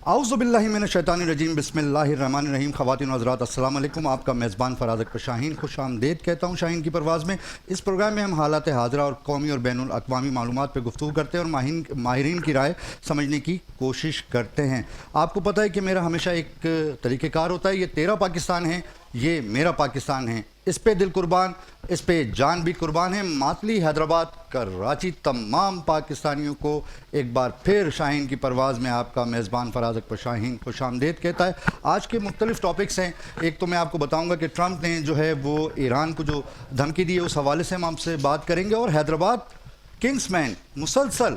اعوذ باللہ من الشیطان الرجیم بسم اللہ الرحمن الرحیم. خواتین و حضرات السلام علیکم. آپ کا میزبان فراز اکبر شاہین خوش آمدید کہتا ہوں شاہین کی پرواز میں. اس پروگرام میں ہم حالات حاضرہ اور قومی اور بین الاقوامی معلومات پہ گفتگو کرتے ہیں اور ماہرین کی رائے سمجھنے کی کوشش کرتے ہیں. آپ کو پتہ ہے کہ میرا ہمیشہ ایک طریقہ کار ہوتا ہے, یہ تیرا پاکستان ہے, یہ میرا پاکستان ہے, اس پہ دل قربان, اس پہ جان بھی قربان ہے. ماتلی, حیدرآباد, کراچی, تمام پاکستانیوں کو ایک بار پھر شاہین کی پرواز میں آپ کا میزبان فراز اکبر شاہین خوش آمدید کہتا ہے. آج کے مختلف ٹاپکس ہیں. ایک تو میں آپ کو بتاؤں گا کہ ٹرمپ نے جو ہے وہ ایران کو جو دھمکی دی ہے اس حوالے سے ہم آپ سے بات کریں گے, اور حیدرآباد کنگز مین مسلسل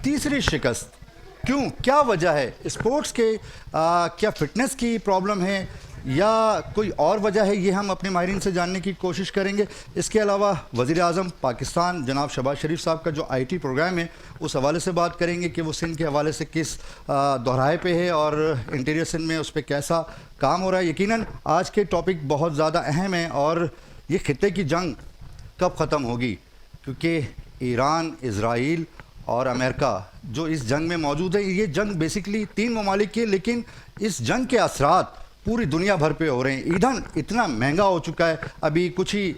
تیسری شکست, کیوں, کیا وجہ ہے؟ اسپورٹس کے کیا فٹنس کی پرابلم ہے یا کوئی اور وجہ ہے؟ یہ ہم اپنے ماہرین سے جاننے کی کوشش کریں گے. اس کے علاوہ وزیر اعظم پاکستان جناب شہباز شریف صاحب کا جو آئی ٹی پروگرام ہے اس حوالے سے بات کریں گے کہ وہ سندھ کے حوالے سے کس دہرائے پہ ہے اور انٹیریئر سندھ میں اس پہ کیسا کام ہو رہا ہے. یقیناً آج کے ٹاپک بہت زیادہ اہم ہیں, اور یہ خطے کی جنگ کب ختم ہوگی, کیونکہ ایران, اسرائیل اور امریکہ جو اس جنگ میں موجود ہے, یہ جنگ بیسکلی 3 ممالک کی ہے, لیکن اس جنگ کے اثرات پوری دنیا بھر پہ ہو رہے ہیں. ایندھن اتنا مہنگا ہو چکا ہے, ابھی کچھ ہی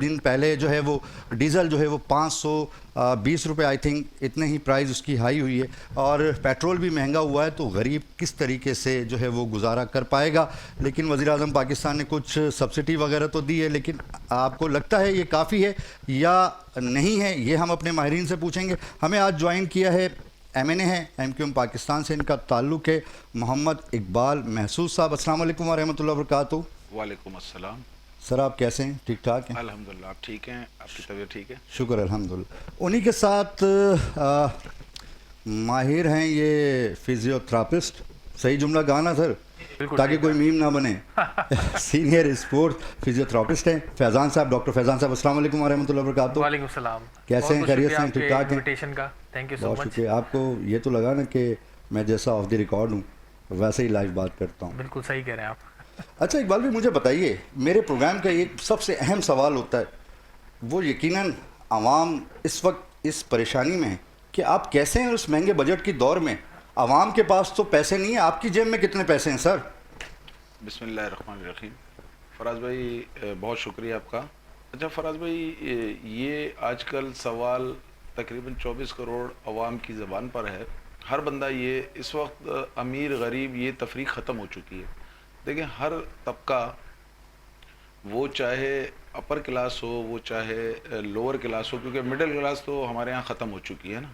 دن پہلے جو ہے وہ ڈیزل جو ہے وہ 520 روپے آئی تھنک اتنے ہی پرائز اس کی ہائی ہوئی ہے, اور پیٹرول بھی مہنگا ہوا ہے. تو غریب کس طریقے سے جو ہے وہ گزارا کر پائے گا؟ لیکن وزیر اعظم پاکستان نے کچھ سبسڈی وغیرہ تو دی ہے, لیکن آپ کو لگتا ہے یہ کافی ہے یا نہیں ہے؟ یہ ہم اپنے ماہرین سے پوچھیں گے. ہمیں آج جوائن کیا ہے ایم این اے ہے, ایم کیو ایم پاکستان سے ان کا تعلق ہے, محمد اقبال محسوس صاحب. السلام علیکم ورحمۃ اللہ وبرکاتہ. وعلیکم السلام. سر آپ کیسے ہیں؟ ٹھیک ٹھاک ہیں؟ الحمدللہ. آپ ٹھیک ہیں؟ آپ کی طبیعت ٹھیک ہے؟ شکر الحمدللہ. انہی کے ساتھ ماہر ہیں یہ فزیو تھراپسٹ, صحیح جملہ گانا سر تاکہ کوئی میم نہ بنے, سینئر اسپورٹس فزیو تھراپسٹ ہیں فیضان صاحب, ڈاکٹر فیضان صاحب. السلام علیکم ورحمۃ اللہ وبرکاتہ. وعلیکم السلام. کیسے ہیں؟ خیریت سے ہیں؟ ٹھیک ٹھاک ہیں؟ انویٹیشن کا تھینک یو سو بہت مچ. شکریہ. آپ کو یہ تو لگا نا کہ میں جیسا آف دی ریکارڈ ہوں ویسے ہی لائیو بات کرتا ہوں؟ بالکل صحیح کہہ رہے ہیں آپ. اچھا اقبال بھی مجھے بتائیے, میرے پروگرام کا ایک سب سے اہم سوال ہوتا ہے, وہ یقیناً عوام اس وقت اس پریشانی میں ہے کہ آپ کیسے ہیں اس مہنگے بجٹ کی دور میں؟ عوام کے پاس تو پیسے نہیں ہیں, آپ کی جیب میں کتنے پیسے ہیں سر؟ بسم اللہ الرحمن الرحیم. فراز بھائی بہت شکریہ آپ کا. اچھا فراز بھائی, یہ آج کل سوال تقریباً 24 کروڑ عوام کی زبان پر ہے. ہر بندہ یہ اس وقت امیر غریب یہ تفریق ختم ہو چکی ہے. دیکھیں ہر طبقہ, وہ چاہے اپر کلاس ہو وہ چاہے لوور کلاس ہو, کیونکہ مڈل کلاس تو ہمارے ہاں ختم ہو چکی ہے نا.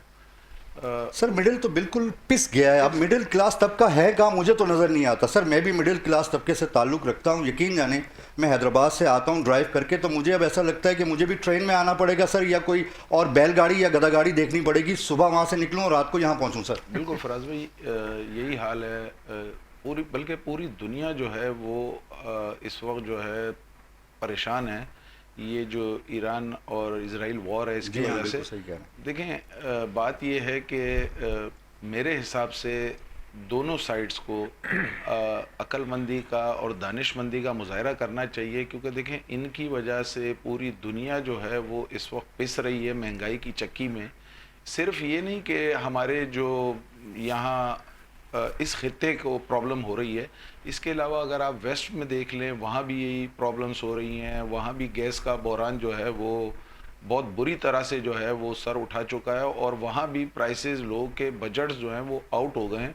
سر مڈل تو بالکل پس گیا ہے. اب مڈل کلاس طبقہ ہے کہاں؟ مجھے تو نظر نہیں آتا. سر میں بھی مڈل کلاس طبقے سے تعلق رکھتا ہوں, یقین جانیں میں حیدرآباد سے آتا ہوں ڈرائیو کر کے, تو مجھے اب ایسا لگتا ہے کہ مجھے بھی ٹرین میں آنا پڑے گا سر, یا کوئی اور بیل گاڑی یا گدا گاڑی دیکھنی پڑے گی, صبح وہاں سے نکلوں اور رات کو یہاں پہنچوں سر. بالکل فراز بھائی, یہی حال ہے بلکہ پوری دنیا جو ہے وہ اس وقت جو ہے پریشان ہے. یہ جو ایران اور اسرائیل وار ہے اس کی وجہ سے. دیکھیں بات یہ ہے کہ میرے حساب سے دونوں سائڈز کو عقل مندی کا اور دانش مندی کا مظاہرہ کرنا چاہیے, کیونکہ دیکھیں ان کی وجہ سے پوری دنیا جو ہے وہ اس وقت پس رہی ہے مہنگائی کی چکی میں. صرف یہ نہیں کہ ہمارے جو یہاں اس خطے کو پرابلم ہو رہی ہے, اس کے علاوہ اگر آپ ویسٹ میں دیکھ لیں وہاں بھی یہی پرابلمس ہو رہی ہیں. وہاں بھی گیس کا بحران جو ہے وہ بہت بری طرح سے جو ہے وہ سر اٹھا چکا ہے, اور وہاں بھی پرائسز لوگوں کے بجٹس جو ہیں وہ آؤٹ ہو گئے ہیں.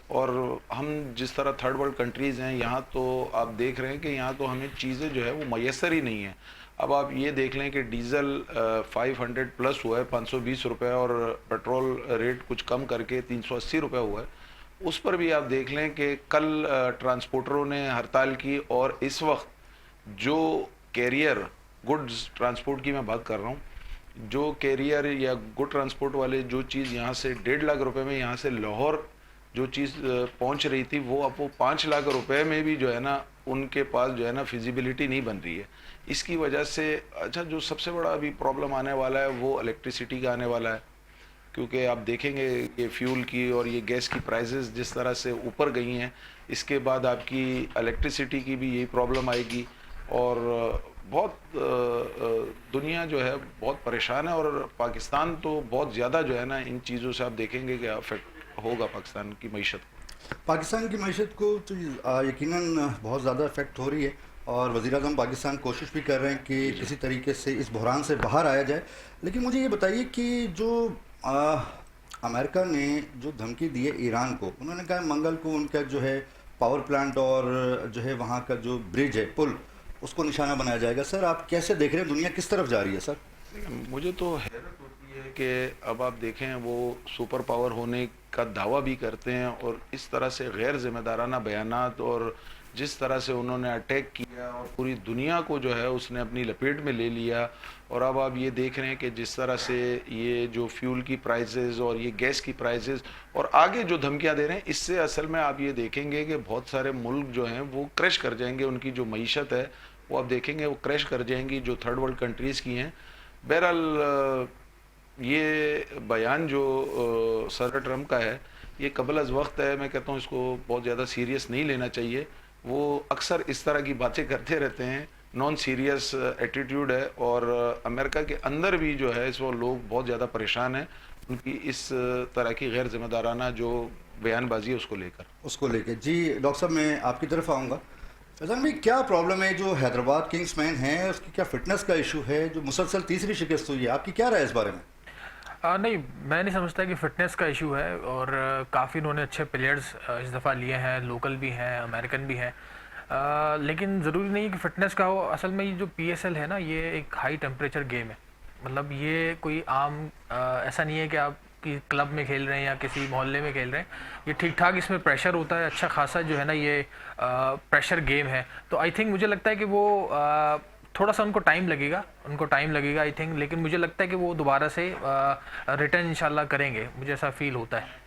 اور ہم جس طرح تھرڈ ورلڈ کنٹریز ہیں یہاں تو آپ دیکھ رہے ہیں کہ یہاں تو ہمیں چیزیں جو ہے وہ میسر ہی نہیں ہیں. اب آپ یہ دیکھ لیں کہ ڈیزل 500 پلس ہوا ہے 520 روپے, اور پیٹرول ریٹ کچھ کم کر کے 380 روپے ہوا ہے. اس پر بھی آپ دیکھ لیں کہ کل ٹرانسپورٹروں نے ہڑتال کی, اور اس وقت جو کیریئر گڈز ٹرانسپورٹ کی میں بات کر رہا ہوں, جو کیریئر یا گڈ ٹرانسپورٹ والے جو چیز یہاں سے 1.5 لاکھ روپے میں یہاں سے لاہور جو چیز پہنچ رہی تھی, وہ اب وہ 5 لاکھ روپے میں بھی جو ہے نا ان کے پاس جو ہے نا فیزیبلٹی نہیں بن رہی ہے. اس کی وجہ سے اچھا جو سب سے بڑا ابھی پرابلم آنے والا ہے وہ الیکٹریسٹی کا آنے والا ہے, کیونکہ آپ دیکھیں گے کہ فیول کی اور یہ گیس کی پرائزز جس طرح سے اوپر گئی ہیں, اس کے بعد آپ کی الیکٹریسٹی کی بھی یہی پرابلم آئے گی. اور بہت دنیا جو ہے بہت پریشان ہے, اور پاکستان تو بہت زیادہ جو ہے نا ان چیزوں سے آپ دیکھیں گے کہ افیکٹ ہوگا پاکستان کی معیشت. پاکستان کی معیشت کو تو یقیناً بہت زیادہ افیکٹ ہو رہی ہے، اور وزیر اعظم پاکستان کوشش بھی کر رہے ہیں کہ کسی طریقے سے اس بحران سے باہر آیا جائے. لیکن مجھے یہ بتائیے کہ جو امریکہ نے جو دھمکی دی ہے ایران کو، انہوں نے کہا منگل کو ان کا جو ہے پاور پلانٹ اور جو ہے وہاں کا جو برج ہے، پل، اس کو نشانہ بنایا جائے گا. سر آپ کیسے دیکھ رہے ہیں دنیا کس طرف جا رہی ہے سر؟ مجھے تو حیرت ہوتی ہے کہ اب آپ دیکھیں وہ سپر پاور ہونے کا دعویٰ بھی کرتے ہیں، اور اس طرح سے غیر ذمہ دارانہ بیانات اور جس طرح سے انہوں نے اٹیک کیا اور پوری دنیا کو جو ہے اس نے اپنی لپیٹ میں لے لیا. اور اب آپ یہ دیکھ رہے ہیں کہ جس طرح سے یہ جو فیول کی پرائزز اور یہ گیس کی پرائزز اور آگے جو دھمکیاں دے رہے ہیں، اس سے اصل میں آپ یہ دیکھیں گے کہ بہت سارے ملک جو ہیں وہ کریش کر جائیں گے. ان کی جو معیشت ہے وہ آپ دیکھیں گے وہ کریش کر جائیں گی، جو تھرڈ ورلڈ کنٹریز کی ہیں. بہرحال یہ بیان جو صدر ٹرمپ کا ہے یہ قبل از وقت ہے. میں کہتا ہوں اس کو بہت زیادہ سیریس نہیں لینا چاہیے. وہ اکثر اس طرح کی باتیں کرتے رہتے ہیں، نان سیریس ایٹیٹیوڈ ہے. اور امریکہ کے اندر بھی جو ہے اس وقت لوگ بہت زیادہ پریشان ہیں ان کی اس طرح کی غیر ذمہ دارانہ جو بیان بازی ہے اس کو لے کر. جی ڈاکٹر صاحب میں آپ کی طرف آؤں گا. فیضان بھائی کیا پرابلم ہے جو حیدرآباد کنگز مین ہے، اس کی کیا فٹنس کا ایشو ہے جو مسلسل تیسری شکست ہوئی ہے؟ آپ کی کیا رائے اس بارے میں؟ نہیں، میں نہیں سمجھتا کہ فٹنس کا ایشو ہے، اور کافی انہوں نے اچھے پلیئرز اس دفعہ لیے ہیں، لوکل بھی ہیں، امریکن بھی ہیں. لیکن ضروری نہیں کہ فٹنس کا ہو. اصل میں یہ جو پی ایس ایل ہے نا، یہ ایک ہائی ٹیمپریچر گیم ہے. مطلب یہ کوئی عام ایسا نہیں ہے کہ آپ کی کلب میں کھیل رہے ہیں یا کسی محلے میں کھیل رہے ہیں. یہ ٹھیک ٹھاک اس میں پریشر ہوتا ہے، اچھا خاصا جو ہے نا یہ پریشر گیم ہے. تو آئی تھنک مجھے لگتا ہے کہ وہ تھوڑا سا ان کو ٹائم لگے گا آئی تھنک. لیکن مجھے لگتا ہے کہ وہ دوبارہ سے ریٹرن انشاءاللہ کریں گے، مجھے ایسا فیل ہوتا ہے.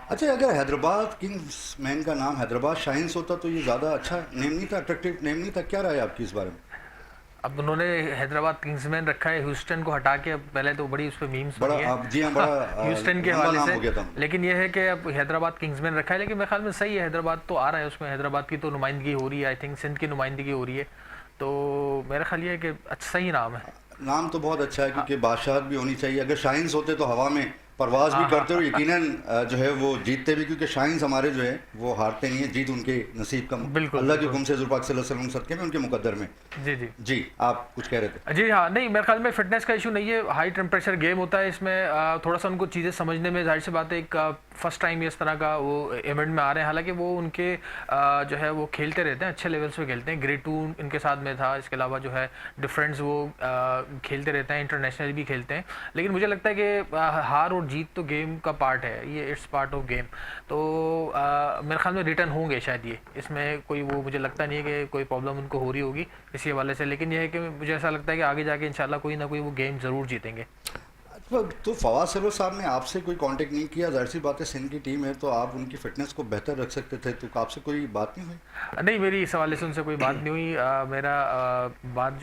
اچھا، اگر حیدرآباد کنگز مین کا نام حیدرآباد شاہینز ہوتا تو یہ زیادہ اچھا نیم نہیں تھا، اٹریکٹیو نیم نہیں تھا. کیا رائے آپ کی اس بارے میں؟ اب انہوں نے حیدرآباد کنگز مین رکھا ہے، ہیوسٹن کو ہٹا کے. پہلے تو بڑی اس پہ میمز بنی ہیں جی ہاں، بڑا ہیوسٹن کے لمبا حوالے نام ہو گیا سے. تھا. لیکن یہ ہے کہ اب حیدرآباد کنگز مین رکھا ہے. لیکن میرے خیال میں صحیح ہے، حیدرآباد تو آ رہا ہے اس میں. حیدرآباد کی تو نمائندگی ہو رہی ہے، آئی تھنک سندھ کی نمائندگی ہو رہی ہے. تو میرا خیال یہ ہے کہ صحیح نام ہے. نام تو بہت اچھا ہے کیونکہ بادشاہت بھی ہونی چاہیے. اگر شاہینز ہوتے تو ہوا میں پرواز بھی کرتے اور یقیناً جو ہے وہ جیتتے بھی، کیونکہ شاہینز ہمارے جو ہے وہ ہارتے نہیں ہیں. جیت ان کے نصیب کا، اللہ کے حکم سے، حضور پاک صلی اللہ علیہ وسلم صدقے میں، ان کے مقدر میں. جی آپ کچھ کہہ رہے تھے. جی ہاں، نہیں میرے خیال میں فٹنس کا ایشو نہیں ہے. ہائی ٹیمپریچر گیم ہوتا ہے، اس میں تھوڑا سا ان کو چیزیں سمجھنے میں ظاہر سی بات ہے. ایک فرسٹ ٹائم اس طرح کا وہ ایونٹ میں آ رہے ہیں. حالانکہ وہ ان کے جو ہے وہ کھیلتے رہتے ہیں، اچھے لیولس پہ کھیلتے ہیں. گریڈ 2 ان کے ساتھ میں تھا. اس کے علاوہ جو ہے ڈفرینٹس وہ کھیلتے رہتے ہیں، انٹرنیشنل بھی کھیلتے ہیں. لیکن مجھے لگتا ہے کہ ہار اور جیت تو گیم کا پارٹ ہے، یہ اٹس پارٹ آف گیم. تو میرے خیال میں ریٹرن ہوں گے شاید. یہ اس میں کوئی وہ مجھے لگتا نہیں ہے کہ کوئی پرابلم ان کو ہو رہی ہوگی اسی حوالے سے. لیکن یہ ہے کہ مجھے ایسا لگتا ہے کہ آگے جا کے انشاءاللہ کوئی نہ کوئی وہ گیم ضرور جیتیں گے. تو فواد سرور صاحب نے آپ سے کوئی کانٹیکٹ نہیں کیا؟ ظاہر سی بات ہے سندھ کی ٹیم ہے تو آپ ان کی فٹنس کو بہتر رکھ سکتے تھے، تو آپ سے کوئی بات نہیں ہوئی؟ نہیں، میری اس حوالے سے ان سے کوئی بات نہیں ہوئی.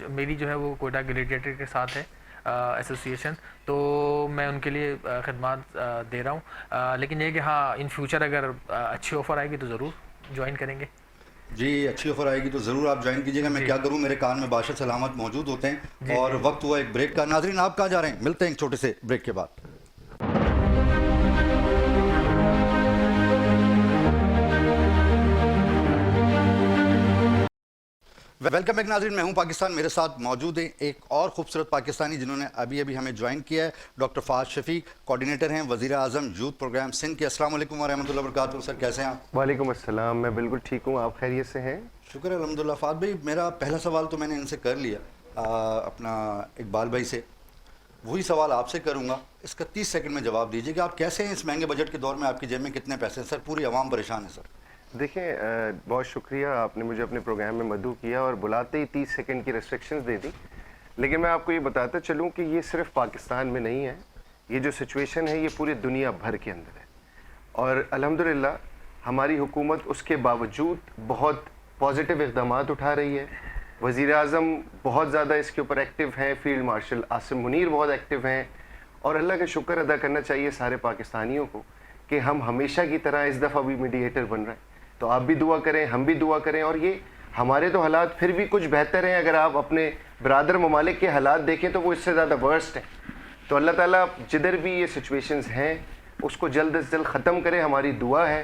میری جو ہے وہ کوئٹہ گلیڈیٹر کے ساتھ ہے ایسوسیشن، تو میں ان کے لیے خدمات دے رہا ہوں. لیکن یہ کہ ہاں ان فیوچر اگر اچھی آفر آئے گی تو ضرور جوائن کریں گے. جی اچھی آفر آئے گی تو ضرور آپ جوائن کیجیے گا. میں کیا کروں، میرے کان میں باشد سلامت موجود ہوتے ہیں اور وقت ہوا ایک بریک کا. ناظرین آپ کہاں جا رہے ہیں؟ ملتے ہیں ایک چھوٹے سے بریک کے بعد. ویلکم بیک ناظرین، میں ہوں پاکستان. میرے ساتھ موجود ہیں ایک اور خوبصورت پاکستانی جنہوں نے ابھی ہمیں جوائن کیا ہے. ڈاکٹر فہد شفیق، کوارڈینیٹر ہیں وزیر اعظم یوتھ پروگرام سندھ کے. السلام علیکم ورحمۃ اللہ وبرکاتہ. سر کیسے ہیں آپ؟ وعلیکم السلام، میں بالکل ٹھیک ہوں. آپ خیریت سے ہیں؟ شکر ہے الحمدللہ. فہد بھائی میرا پہلا سوال تو میں نے ان سے کر لیا، اپنا اقبال بھائی سے. وہی سوال آپ سے کروں گا، اس کا 30 سیکنڈ میں جواب دیجیے کہ آپ کیسے ہیں اس مہنگے بجٹ کے دور میں. آپ کی جیب میں کتنے پیسے ہیں؟ سر پوری عوام پریشان ہے. سر دیکھیں، بہت شکریہ، آپ نے مجھے اپنے پروگرام میں مدعو کیا اور بلاتے ہی 30 سیکنڈ کی ریسٹرکشنز دے دی. لیکن میں آپ کو یہ بتاتا چلوں کہ یہ صرف پاکستان میں نہیں ہے. یہ جو سچویشن ہے یہ پوری دنیا بھر کے اندر ہے، اور الحمدللہ ہماری حکومت اس کے باوجود بہت پازیٹیو اقدامات اٹھا رہی ہے. وزیر اعظم بہت زیادہ اس کے اوپر ایکٹیو ہیں، فیلڈ مارشل عاصم منیر بہت ایکٹیو ہیں، اور اللہ کا شکر ادا کرنا چاہیے سارے پاکستانیوں کو کہ ہم ہمیشہ کی طرح اس دفعہ بھی میڈیٹر بن رہے ہیں. تو آپ بھی دعا کریں، ہم بھی دعا کریں. اور یہ ہمارے تو حالات پھر بھی کچھ بہتر ہیں. اگر آپ اپنے برادر ممالک کے حالات دیکھیں تو وہ اس سے زیادہ ورسٹ ہیں. تو اللہ تعالیٰ جدھر بھی یہ سچویشنز ہیں اس کو جلد از جلد ختم کرے، ہماری دعا ہے،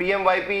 PMYP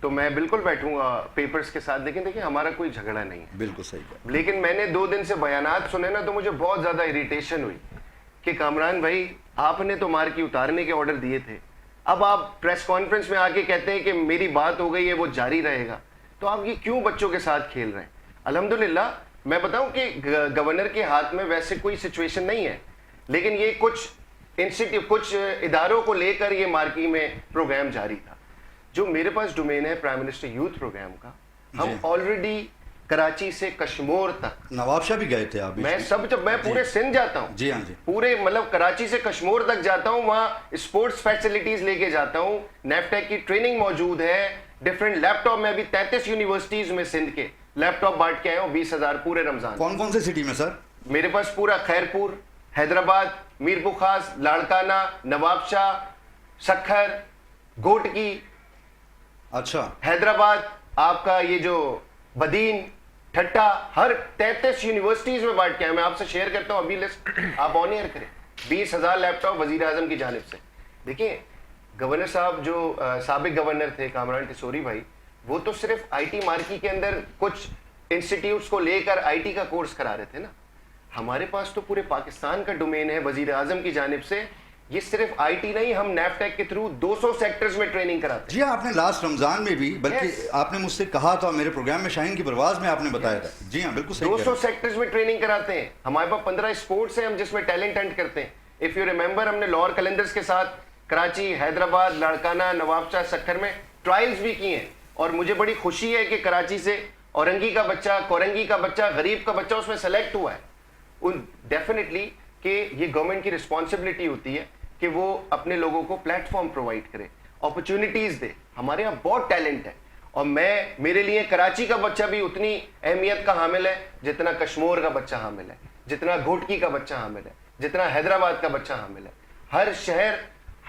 تو میں بالکل بیٹھوں گا پیپرز کے ساتھ. لیکن دیکھیں ہمارا کوئی جھگڑا نہیں ہے, بالکل صحیح ہے. لیکن میں نے 2 دن سے بیانات سنے نا, تو مجھے بہت زیادہ اریٹیشن ہوئی کہ کامران بھائی آپ نے تو مارکی اتارنے کے آرڈر دیے تھے, اب آپ پریس کانفرنس میں آ کے کہتے ہیں کہ میری بات ہو گئی ہے, وہ جاری رہے گا. تو آپ یہ کیوں بچوں کے ساتھ کھیل رہے ہیں؟ الحمدللہ میں بتاؤں کہ گورنر کے ہاتھ میں ویسے کوئی سچویشن نہیں ہے, لیکن یہ کچھ اداروں کو لے کر یہ مارکی میں پروگرام جاری تھا. جو میرے پاس ڈومین ہے پرائم منسٹر یوتھ پروگرام کا, ہم آلریڈی کراچی سے کشمور تک, نواب شاہ بھی گئے تھے آپ؟ میں پورے سندھ جاتا ہوں, جی ہاں جی, پورے مطلب کراچی سے کشمور تک جاتا ہوں, وہاں اسپورٹس فیسلٹیز لے کے جاتا ہوں, نیفٹیک کی ٹریننگ موجود ہے, ڈفرینٹ لیپ ٹاپ میں ابھی 33 یونیورسٹیز میں سندھ کے لیپ ٹاپ بانٹ کے آئے ہوں, 20,000 پورے رمضان. کون کون سے سٹی میں سر؟ میرے پاس پورا خیرپور, حیدرآباد, میر بخاص, لاڑکانہ, نواب شاہ, سکھر, گوٹکی, اچھا حیدرآباد, آپ کا یہ جو بدین, ٹھٹا, ہر 33 یونیورسٹیز میں بانٹ کے آئے. میں آپ سے شیئر کرتا ہوں ابھی لسٹ, آپ آن ایئر کریں. 20,000 لیپ ٹاپ وزیر اعظم کی جانب سے. دیکھیں گورنر صاحب جو سابق گورنر تھے کامران ٹسوری بھائی, وہ تو صرف آئی ٹی مارکی کے اندر کچھ انسٹیٹیوٹس کو لے کر آئی ٹی کا کورس کرا رہے تھے نا. ہمارے پاس تو پورے پاکستان کا ڈومین ہے وزیر اعظم کی جانب سے. یہ صرف آئی ٹی نہیں, ہم نیفٹیک کے تھرو 200 سیکٹرز میں ٹریننگ کراتے ہیں. جی ہاں, آپ نے لاسٹ رمضان میں بھی, بلکہ آپ نے مجھ سے کہا تھا میرے پروگرام میں شاہین کی پرواز میں آپ نے بتایا تھا. جی ہاں بالکل صحیح. 200 سیکٹرز میں ٹریننگ کراتے ہیں. ہمارے پاس 15 اسپورٹس ہیں ہم جس میں ٹیلنٹ ہنٹ کرتے ہیں. اف یو ریمبر, ہم نے لاہور قلندرز کے ساتھ کراچی, حیدرآباد, لاڑکانہ, نواب شاہ, سکھر میں ٹرائلز بھی کیے ہیں. اور مجھے بڑی خوشی ہے کہ کراچی سے اورنگی کا بچہ, کورنگی کا بچہ, غریب کا بچہ اس میں سلیکٹ ہوا ہے. ڈیفینیٹلی کہ یہ گورنمنٹ کی رسپانسبلٹی ہوتی ہے کہ وہ اپنے لوگوں کو پلیٹ فارم پرووائڈ کرے, اپرچونٹیز دے. ہمارے یہاں بہت ٹیلنٹ ہے, اور میرے لیے کراچی کا بچہ بھی اتنی اہمیت کا حامل ہے جتنا کشمور کا بچہ حامل ہے, جتنا گھوٹکی کا بچہ حامل ہے, جتنا حیدرآباد کا بچہ حامل ہے. ہر شہر,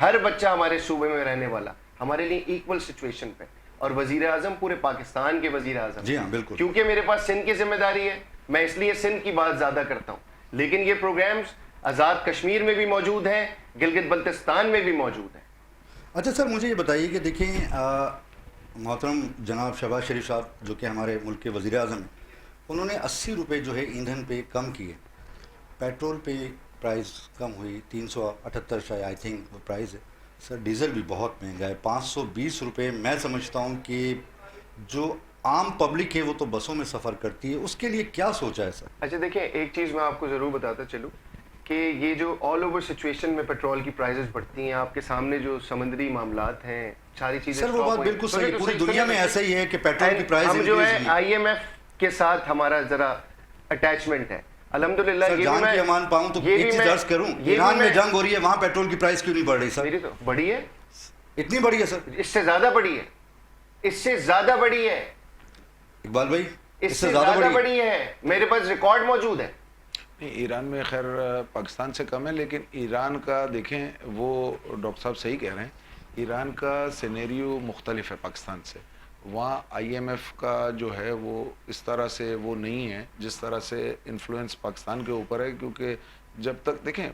ہر بچہ ہمارے صوبے میں رہنے والا ہمارے لیے ایکول سچویشن پہ. اور وزیر اعظم پورے پاکستان کے وزیر اعظم, جی ہاں بالکل, کیونکہ میرے پاس سندھ کی ذمہ داری ہے, میں اس لیے سندھ کی بات زیادہ کرتا ہوں. لیکن یہ پروگرامز آزاد کشمیر میں بھی موجود ہیں, گلگت بلتستان میں بھی موجود ہیں. اچھا سر مجھے یہ بتائیے کہ دیکھیں محترم جناب شہباز شریف صاحب جو کہ ہمارے ملک کے وزیر اعظم ہیں, انہوں نے 80 روپے جو ہے ایندھن پہ کم کیے, پیٹرول پہ پرائز کم ہوئی, 378 شاید آئی تھنک وہ پرائز ہے. سر ڈیزل بھی بہت مہنگا ہے, 520 روپے. میں سمجھتا ہوں کہ جو عام پبلک ہے وہ تو بسوں میں سفر کرتی ہے, اس کے لیے کیا سوچا ہے سر؟ اچھا دیکھیں, ایک چیز میں آپ کو ضرور بتاتا چلوں کہ یہ جو آل اوور سچویشن میں پیٹرول کی پرائزز بڑھتی ہیں, آپ کے سامنے جو سمندری معاملات ہیں, ساری چیزیں سر وہ بات بالکل صحیح, پوری دنیا میں ایسا ہی ہے کہ پیٹرول کی پرائز ہم جو ہے آئی ایم ایف کے ساتھ ہمارا ذرا اٹیچمنٹ ہے الحمدللہ. سر جان کی امان پاؤں تو ایک چیز عرض کروں, ایران میں جنگ ہو رہی ہے, وہاں پیٹرول کی پرائز کیوں نہیں بڑھ رہی سر؟ میری تو بڑی ہے, اتنی بڑی ہے سر؟ اس سے زیادہ بڑی ہے, اس سے زیادہ بڑی ہے اقبال بھائی, اس سے زیادہ بڑی ہے. میرے پاس ریکارڈ موجود ہے. ایران میں خیر پاکستان سے کم ہے, لیکن ایران کا دیکھیں, وہ ڈاکٹر صاحب صحیح کہہ رہے ہیں, ایران کا سینیریو مختلف ہے پاکستان سے. وہاں آئی ایم ایف کا جو ہے وہ اس طرح سے وہ نہیں ہے جس طرح سے انفلوئنس پاکستان کے اوپر ہے. کیونکہ جب تک دیکھیں,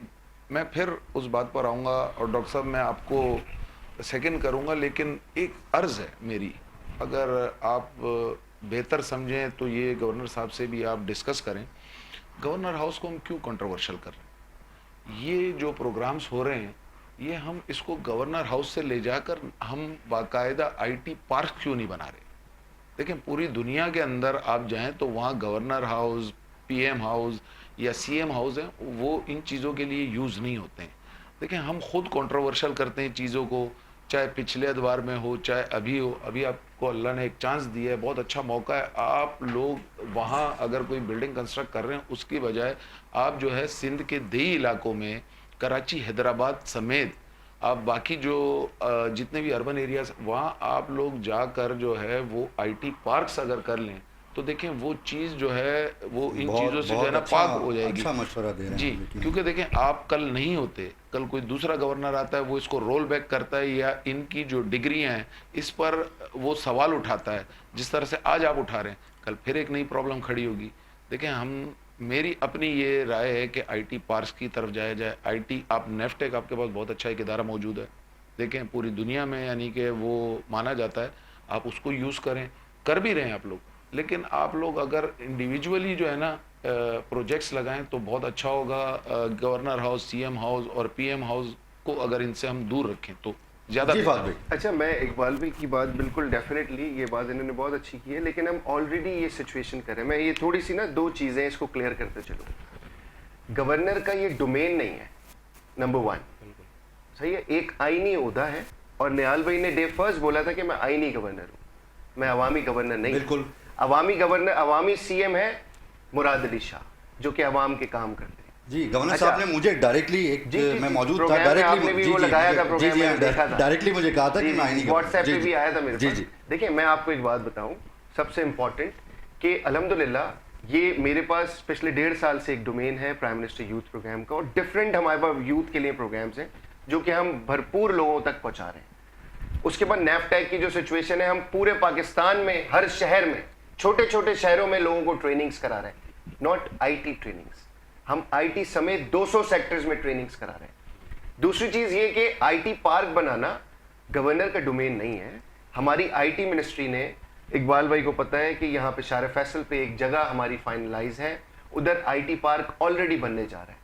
میں پھر اس بات پر آؤں گا اور ڈاکٹر صاحب میں آپ کو سیکنڈ کروں گا, لیکن ایک عرض ہے میری, اگر آپ بہتر سمجھیں تو یہ گورنر صاحب سے بھی آپ ڈسکس کریں. گورنر ہاؤس کو ہم کیوں کنٹروورشل کر رہے ہیں؟ یہ جو پروگرامز ہو رہے ہیں یہ ہم اس کو گورنر ہاؤس سے لے جا کر ہم باقاعدہ آئی ٹی پارک کیوں نہیں بنا رہے؟ دیکھیں پوری دنیا کے اندر آپ جائیں تو وہاں governor house, P M house یا سی ایم ہاؤس ہیں, وہ ان چیزوں کے لیے یوز نہیں ہوتے ہیں. دیکھیں ہم خود کنٹروورشل کرتے ہیں چیزوں کو, چاہے پچھلے ادوار میں ہو چاہے ابھی ہو. ابھی آپ کو اللہ نے ایک چانس دیا ہے, بہت اچھا موقع ہے. آپ لوگ وہاں اگر کوئی بلڈنگ کنسٹرکٹ کر رہے ہیں, اس کی بجائے آپ جو ہے سندھ کے دیہی علاقوں میں, کراچی, حیدرآباد سمیت آپ باقی جو جتنے بھی اربن ایریاز, وہاں آپ لوگ جا کر جو ہے وہ آئی ٹی پارکس اگر کر لیں تو دیکھیں وہ چیز جو ہے وہ ان چیزوں سے جو ہے نا پاک ہو جائے گی. اچھا مشورہ دے رہے ہیں جی, کیونکہ دیکھیں آپ کل نہیں ہوتے, کل کوئی دوسرا گورنر آتا ہے, وہ اس کو رول بیک کرتا ہے یا ان کی جو ڈگریاں ہیں اس پر وہ سوال اٹھاتا ہے جس طرح سے آج آپ اٹھا رہے ہیں, کل پھر ایک نئی پرابلم کھڑی ہوگی. دیکھیں میری اپنی یہ رائے ہے کہ آئی ٹی پارکس کی طرف جایا جائے. آئی ٹی, آپ نیفٹیک آپ کے پاس بہت اچھا ایک ادارہ موجود ہے, دیکھیں پوری دنیا میں یعنی کہ وہ مانا جاتا ہے, آپ اس کو یوز کریں, کر بھی رہے ہیں آپ لوگ, لیکن آپ لوگ اگر انڈیویجولی جو ہے نا پروجیکٹس لگائیں تو بہت اچھا ہوگا. Governor house, C M house اور پی ایم ہاؤس کو اگر ان سے ہم دور رکھیں تو زیادہ جی بہتر فہد بھائی. اچھا, میں اقبال بھائی کی بات بالکل ڈیفینیٹلی, یہ بات انہوں نے بہت اچھی کی ہے, لیکن ہم آلریڈی یہ سچویشن کر رہے ہیں. میں یہ تھوڑی سی نا دو چیزیں اس کو کلیئر کرتے چلوں. گورنر کا یہ ڈومین نہیں ہے, نمبر 1 صحیح ہے, ایک آئینی عہدہ ہے, اور نیال بھائی نے ڈے فرسٹ بولا تھا کہ میں آئینی گورنر ہوں, میں عوامی گورنر نہیں. بالکل. عوامی گورنر, عوامی سی ایم ہے مراد علی شاہ, جو کہ عوام کے کام کرتے ہیں. جی گورنر صاحب نے مجھے ڈائریکٹلی ایک میں موجود تھا, ڈائریکٹلی مجھے کہا تھا کہ میں آئینی واٹس ایپ پہ بھی آیا تھا میرے جی پاس. جی. دیکھیں میں آپ کو ایک بات بتاؤں سب سے امپورٹنٹ, کہ الحمدللہ یہ میرے پاس پچھلے 1.5 سال سے ایک ڈومین ہے پرائم منسٹر یوتھ پروگرام کا, اور ڈفرینٹ ہمارے پاس یوتھ کے لیے پروگرامز ہیں جو کہ ہم بھرپور لوگوں تک پہنچا رہے ہیں. اس کے بعد نیف ٹیک کی جو سچویشن ہے, ہم پورے پاکستان میں ہر شہر میں چھوٹے چھوٹے شہروں میں لوگوں کو ٹریننگز کرا رہے ہیں, ناٹ آئی ٹی ٹریننگز, ہم آئی ٹی سمیت 200 سیکٹرز میں ٹریننگز کرا رہے ہیں. دوسری چیز یہ کہ I T park banana governor کا ڈومین نہیں ہے. ہماری آئی ٹی منسٹری نے, اقبال بھائی کو پتہ ہے کہ یہاں پہ شارع فیصل پہ ایک جگہ ہماری فائنلائز ہے, ادھر آئی ٹی پارک آلریڈی بننے جا رہا ہے.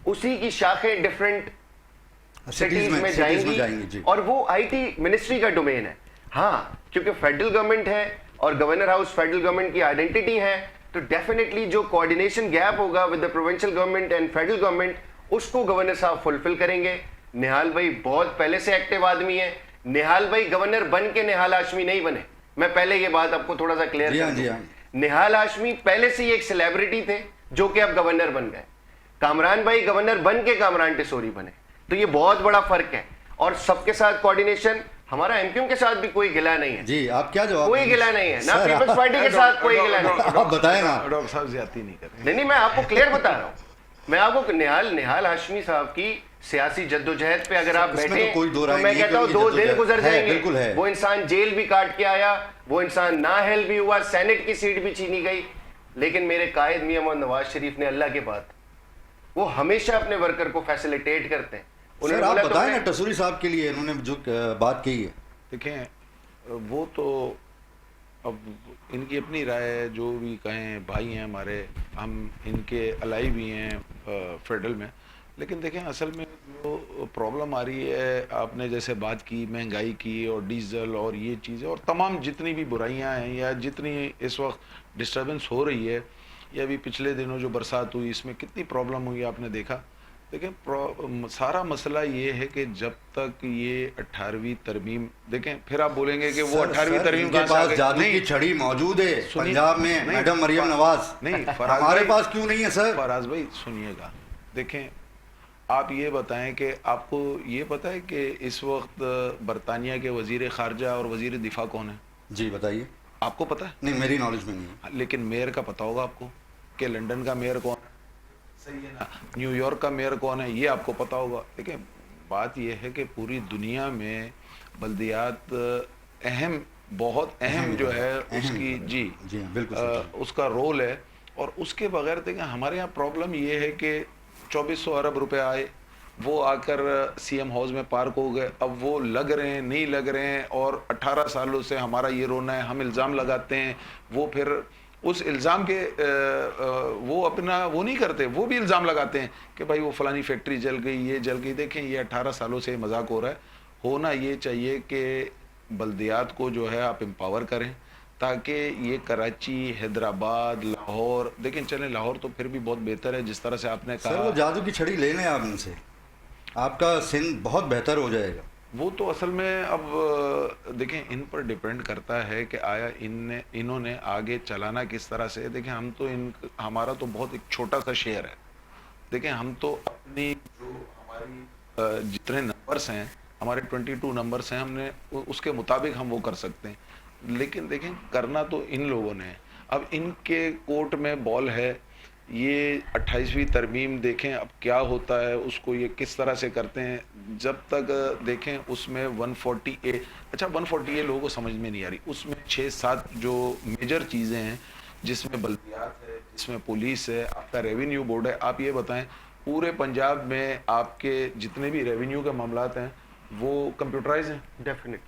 اسی کی شاخیں ڈفرینٹ سٹیز میں جائیں گی, اور وہ آئی ٹی منسٹری کا ڈومین ہے. ہاں کیونکہ فیڈرل گورنمنٹ ہے اور گورنر ہاؤس فیڈرل گورنمنٹ کی آئیڈینٹی ہے, تو ڈیفینیٹلی جو کوآرڈینیشن گیپ ہوگا with the provincial government and federal government, اس کو گورنر صاحب فلفل کریں گے. نہال بھائی بہت پہلے سے ایکٹیو آدمی ہے. نہال بھائی گورنر بن کے نہال ہاشمی نہیں بنے, میں پہلے یہ بات آپ کو تھوڑا سا کلیئر کر دوں. نہال ہاشمی پہلے سے ہی ایک سیلیبریٹی تھے جو کہ اب گورنر بن گئے. کامران بھائی گورنر بن کے کامران ٹیسوری بنے, تو یہ بہت بڑا فرق ہے. اور سب کے ساتھ کوآرڈینیشن, ہمارا ایم کیو ایم کے ساتھ بھی کوئی گلا نہیں ہے. جی آپ کیا جواب, کوئی گلا نہیں ہے, نہ پیپلز پارٹی کے ساتھ کوئی گلا نہیں ہے. آپ بتائیں نا. ڈاکٹر صاحب زیادتی نہیں کریں. نہیں میں آپ کو کلیئر بتا رہا ہوں. میں آپ کو نہال ہاشمی صاحب کی سیاسی جدوجہد پہ اگر آپ بیٹھیں تو میں کہتا ہوں 2 دن گزر جائیں گے. وہ انسان جیل بھی کاٹ کے آیا, وہ انسان نااہل بھی ہوا, سینٹ کی سیٹ بھی چھینی گئی, لیکن میرے قائد میاں محمد نواز شریف نے اللہ کے بعد وہ ہمیشہ اپنے ورکر کو فیسیلیٹیٹ کرتے ہیں. سر آپ بتائیں نا ٹسوری صاحب کے لیے انہوں نے جو بات کہی ہے. دیکھیں وہ تو اب ان کی اپنی رائے ہے, جو بھی کہیں بھائی ہیں ہمارے, ہم ان کے الائی بھی ہیں فیڈرل میں. لیکن دیکھیں اصل میں جو پرابلم آ رہی ہے, آپ نے جیسے بات کی مہنگائی کی اور ڈیزل اور یہ چیزیں اور تمام جتنی بھی برائیاں ہیں یا جتنی اس وقت ڈسٹربنس ہو رہی ہے, یا بھی پچھلے دنوں جو برسات ہوئی اس میں کتنی پرابلم ہوئی آپ نے دیکھا. دیکھیں سارا مسئلہ یہ ہے کہ جب تک یہ 18ویں ترمیم, دیکھیں پھر آپ بولیں گے کہ وہ 18ویں ترمیم کے پاس جادو کی چھڑی موجود ہے پنجاب میں, میڈم مریم نواز, نہیں ہمارے پاس کیوں نہیں ہے سر؟ فراز بھائی سنیے گا, دیکھیں آپ یہ بتائیں کہ آپ کو یہ پتہ ہے کہ اس وقت برطانیہ کے وزیر خارجہ اور وزیر دفاع کون ہے؟ جی بتائیے. آپ کو پتہ ہے؟ نہیں میری نالج میں نہیں ہے. لیکن میئر کا پتہ ہوگا آپ کو کہ لنڈن کا میئر کون ہے, صحیح ہے نا, نیو یارک کا میئر کون ہے, یہ آپ کو پتہ ہوگا. دیکھیں بات یہ ہے کہ پوری دنیا میں بلدیات اہم, بہت اہم جو ہے اس کی, جی بالکل اس کا رول ہے. اور اس کے بغیر دیکھیں ہمارے یہاں پرابلم یہ ہے کہ 2400 ارب روپے آئے, وہ آ کر سی ایم ہاؤس میں پارک ہو گئے, اب وہ لگ رہے ہیں نہیں لگ رہے ہیں, اور 18 سالوں سے ہمارا یہ رونا ہے, ہم الزام لگاتے ہیں, وہ پھر اس الزام کے وہ اپنا وہ نہیں کرتے, وہ بھی الزام لگاتے ہیں کہ بھائی وہ فلانی فیکٹری جل گئی, یہ جل گئی. دیکھیں یہ 18 سالوں سے مذاق ہو رہا ہے. ہونا یہ چاہیے کہ بلدیات کو جو ہے آپ امپاور کریں, تاکہ یہ کراچی, حیدرآباد, لاہور, دیکھیں چلیں لاہور تو پھر بھی بہت بہتر ہے جس طرح سے آپ نے کہا. سر وہ جادو کی چھڑی لے لیں آپ ان سے, آپ کا سندھ بہت بہتر ہو جائے گا. وہ تو اصل میں اب دیکھیں ان پر ڈیپینڈ کرتا ہے کہ آیا انہوں نے آگے چلانا کس طرح سے. دیکھیں ہم تو ہمارا تو بہت ایک چھوٹا سا شہر ہے. دیکھیں ہم تو اپنی جو ہماری جتنے نمبرس ہیں, ہمارے 22 نمبرس ہیں, ہم نے اس کے مطابق ہم وہ کر سکتے ہیں. لیکن دیکھیں کرنا تو ان لوگوں نے, اب ان کے کورٹ میں بال ہے. یہ 28ویں ترمیم دیکھیں اب کیا ہوتا ہے, اس کو یہ کس طرح سے کرتے ہیں. جب تک دیکھیں اس میں 140A, اچھا 140A لوگوں کو سمجھ میں نہیں آ رہی, اس میں 6-7 جو میجر چیزیں ہیں, جس میں بلدیات ہے, جس میں پولیس ہے, آپ کا ریونیو بورڈ ہے. آپ یہ بتائیں پورے پنجاب میں آپ کے جتنے بھی ریونیو کے معاملات ہیں وہ کمپیوٹرائز ہیں؟ ڈیفینیٹلی.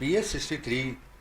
PS 63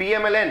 PMLN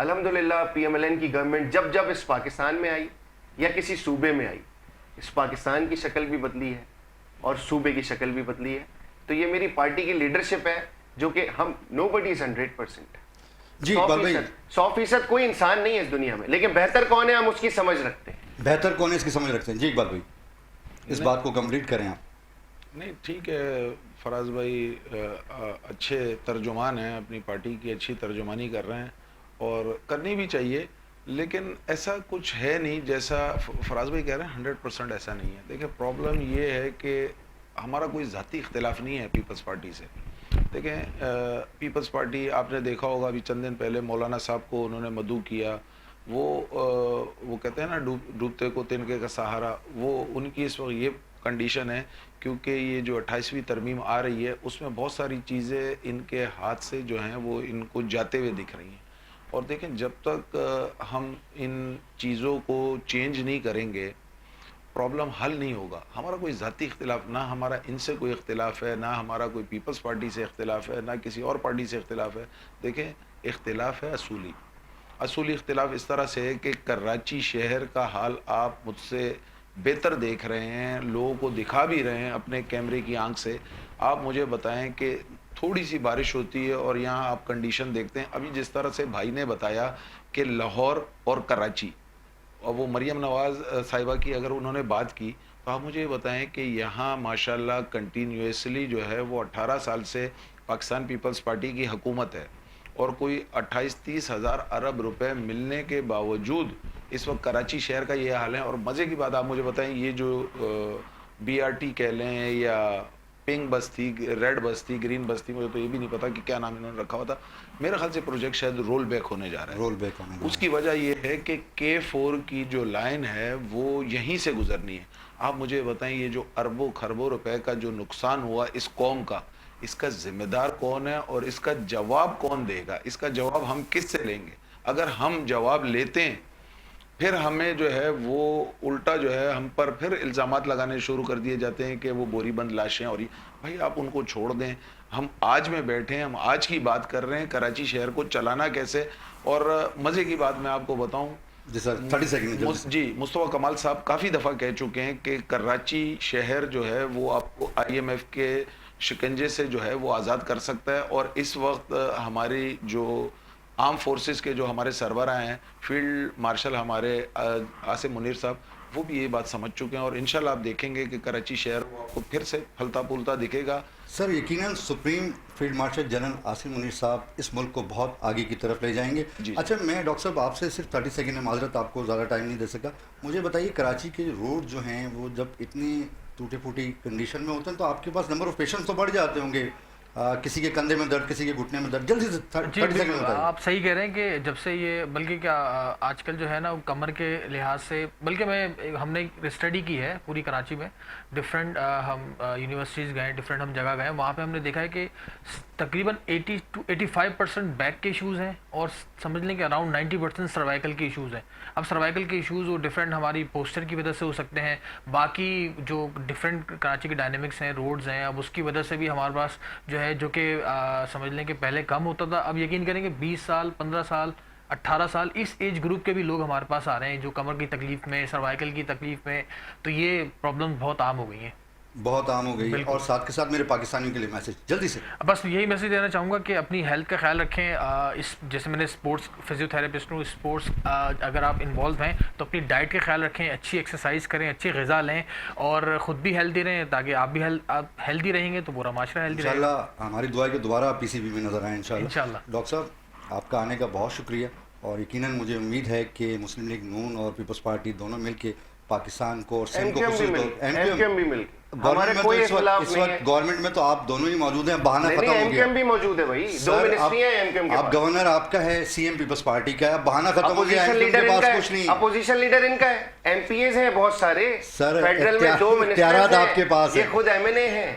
الحمدللہ پی ایم ایل این کی گورنمنٹ جب اس پاکستان میں آئی یا کسی صوبے میں آئی, اس پاکستان کی شکل بھی بدلی ہے اور صوبے کی شکل بھی بدلی ہے. تو یہ میری پارٹی کی لیڈرشپ ہے جو کہ ہم nobody is 100%. جی اقبال بھائی, 100% کوئی انسان نہیں ہے اس دنیا میں, لیکن بہتر کون ہے ہم اس کی سمجھ رکھتے ہیں. بہتر کون ہے اس کی سمجھ رکھتے ہیں. جی اقبال بھائی اس بات کو کمپلیٹ کریں آپ. نہیں ٹھیک ہے فراز بھائی اچھے ترجمان ہیں, اپنی پارٹی کی اچھی ترجمانی کر رہے ہیں اور کرنی بھی چاہیے, لیکن ایسا کچھ ہے نہیں جیسا فراز بھائی کہہ رہے ہیں. 100% ایسا نہیں ہے. دیکھیں پرابلم یہ ہے کہ ہمارا کوئی ذاتی اختلاف نہیں ہے پیپلز پارٹی سے. دیکھیں پیپلز پارٹی آپ نے دیکھا ہوگا ابھی چند دن پہلے مولانا صاحب کو انہوں نے مدعو کیا, وہ کہتے ہیں نا ڈوبتے کو تنکے کا سہارا, وہ ان کی اس وقت یہ کنڈیشن ہے کیونکہ یہ جو 28ویں ترمیم آ رہی ہے اس میں بہت ساری چیزیں ان کے ہاتھ سے جو ہیں وہ ان کو جاتے ہوئے دکھ رہی ہیں. اور دیکھیں جب تک ہم ان چیزوں کو چینج نہیں کریں گے پرابلم حل نہیں ہوگا. ہمارا کوئی ذاتی اختلاف, نہ ہمارا ان سے کوئی اختلاف ہے, نہ ہمارا کوئی پیپلز پارٹی سے اختلاف ہے, نہ کسی اور پارٹی سے اختلاف ہے. دیکھیں اختلاف ہے اصولی اختلاف اس طرح سے ہے کہ کراچی شہر کا حال آپ مجھ سے بہتر دیکھ رہے ہیں, لوگوں کو دکھا بھی رہے ہیں اپنے کیمرے کی آنکھ سے. آپ مجھے بتائیں کہ تھوڑی سی بارش ہوتی ہے اور یہاں آپ کنڈیشن دیکھتے ہیں. ابھی جس طرح سے بھائی نے بتایا کہ لاہور اور کراچی, اور وہ مریم نواز صاحبہ کی اگر انہوں نے بات کی تو آپ مجھے یہ بتائیں کہ یہاں ماشاءاللہ کنٹینیوسلی جو ہے وہ 18 سال سے پاکستان پیپلز پارٹی کی حکومت ہے, اور کوئی 28-30 ہزار ارب روپے ملنے کے باوجود اس وقت کراچی شہر کا یہ حال ہے. اور مزے کی بات آپ مجھے بتائیں, یہ جو بی آر ٹی کہہ لیں یا پنک بس تھی, ریڈ بس تھی, گرین بس تھی, مجھے تو یہ بھی نہیں پتا کہ کیا نام انہوں نے رکھا ہوا تھا. میرے خیال سے پروجیکٹ شاید رول بیک ہونے جا رہا ہے. رول بیک ہونے اس کی وجہ یہ ہے کہ K4 کی جو لائن ہے وہ یہیں سے گزرنی ہے. آپ مجھے بتائیں یہ جو اربوں خربوں روپے کا جو نقصان ہوا اس قوم کا, اس کا ذمہ دار کون ہے اور اس کا جواب کون دے گا؟ اس کا جواب ہم کس سے لیں گے؟ اگر ہم جواب لیتے ہیں پھر ہمیں جو ہے وہ الٹا جو ہے ہم پر پھر الزامات لگانے شروع کر دیے جاتے ہیں کہ وہ بوری بند لاشیں. اور بھائی آپ ان کو چھوڑ دیں, ہم آج میں بیٹھے ہیں, ہم آج کی بات کر رہے ہیں کراچی شہر کو چلانا کیسے. اور مزے کی بات میں آپ کو بتاؤں, جی سر 30 سیکنڈ. جی مصطفیٰ کمال صاحب کافی دفعہ کہہ چکے ہیں کہ کراچی شہر جو ہے وہ آپ کو IMF کے شکنجے سے جو ہے وہ آزاد کر سکتا ہے. اور اس وقت ہماری جو آرم فورسز کے جو ہمارے سربراہ ہیں, فیلڈ مارشل ہمارے عاصم منیر صاحب, وہ بھی یہ بات سمجھ چکے ہیں. اور انشاءاللہ آپ دیکھیں گے کہ کراچی شہر کو پھر سے پھلتا پھولتا دکھے گا. سر یقیناً supreme field marshal general Asim Munir صاحب اس ملک کو بہت آگے کی طرف لے جائیں گے. اچھا میں ڈاکٹر صاحب آپ سے صرف 30 سیکنڈ میں معذرت, آپ کو زیادہ ٹائم نہیں دے سکا. مجھے بتائیے کراچی کے روڈ جو ہیں وہ جب اتنی ٹوٹی پھوٹی کنڈیشن میں ہوتے ہیں تو آپ کے پاس نمبر آف پیشنٹس تو بڑھ جاتے ہوں گے, کسی کے کندھے میں درد, کسی کے گھٹنے میں درد. جلدی سے 30 سیکنڈ بتائیے. آپ صحیح کہہ رہے ہیں کہ جب سے یہ بلکہ کیا آج کل جو ہے نا کمر کے لحاظ سے, بلکہ ہم نے اسٹڈی کی ہے پوری کراچی میں, ڈفرینٹ ہم یونیورسٹیز گئے, ڈفرینٹ ہم جگہ گئے, وہاں پہ ہم نے دیکھا ہے کہ تقریباً 80-85% بیک کے ایشوز ہیں اور سمجھ لیں کہ اراؤنڈ 90% سروائیکل کے ایشوز ہیں. اب سروائیکل کے ایشوز وہ ڈفرینٹ ہماری پوسچر کی وجہ سے ہو سکتے ہیں, باقی جو ڈفرینٹ کراچی کے ڈائنامکس ہیں, روڈز ہیں, اب اس کی وجہ سے بھی ہمارے پاس جو ہے جو کہ سمجھ لیں کہ پہلے کم ہوتا تھا, اب یقین کریں کہ 20 سال 15 سال 18 سال اس ایج گروپ کے بھی لوگ ہمارے پاس آ رہے ہیں جو کمر کی تکلیف میں, سروائیکل کی تکلیف میں. تو یہ پرابلم بہت عام ہو گئی ہیں, بہت عام ہو گئی. اور ساتھ کے ساتھ میرے پاکستانیوں کے لیے میسج جلدی سے. بس یہی میسج دینا چاہوں گا کہ اپنی ہیلتھ کا خیال رکھیں. اس جیسے میں نے اسپورٹس فزیو تھراپسٹ ہوں, اسپورٹس اگر آپ انوالو ہیں تو اپنی ڈائٹ کا خیال رکھیں, اچھی ایکسرسائز کریں, اچھی غذا لیں اور خود بھی ہیلدی رہیں تاکہ آپ بھی ہیلدی رہیں گے تو پورا معاشرہ ہیلدی رہے گا. انشاءاللہ ہماری دعا ہے کہ دوبارہ PCB میں نظر آئیں انشاءاللہ. ڈاکٹر صاحب آپ کا آنے کا بہت شکریہ, اور یقیناً مجھے امید ہے کہ مسلم لیگ نون اور پیپلز پارٹی دونوں مل کے پاکستان کو اور سندھ کو گورنمنٹ میں تو آپ دونوں ہی موجود ہیں, بہانہ ختم ہو گیا. بھی موجود ہے بھائی, 2 منسٹری ہیں ایم کیو ایم. آپ گورنر آپ کا ہے, CM پیپلز پارٹی کا ہے, بہانہ ختم ہو گیا. کے پاس کچھ نہیں, اپوزیشن لیڈر ان کا ہے, MPAs ہیں بہت سارے. سر فیڈرل میں 2 اختیارات آپ کے پاس ہیں, یہ خود MNA ہیں.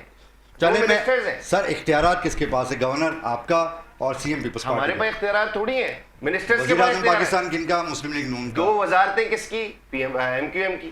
چلے میں سر اختیارات کس کے پاس ہے, گورنر آپ کا اور CM پیپلز پارٹی. ہمارے پاس اختیارات تھوڑی ہیں, منسٹرز کے وزیر اعظم پاکستان کن کا, مسلم لیگ نون کا. 2 وزارتیں کس کی, MQM کی.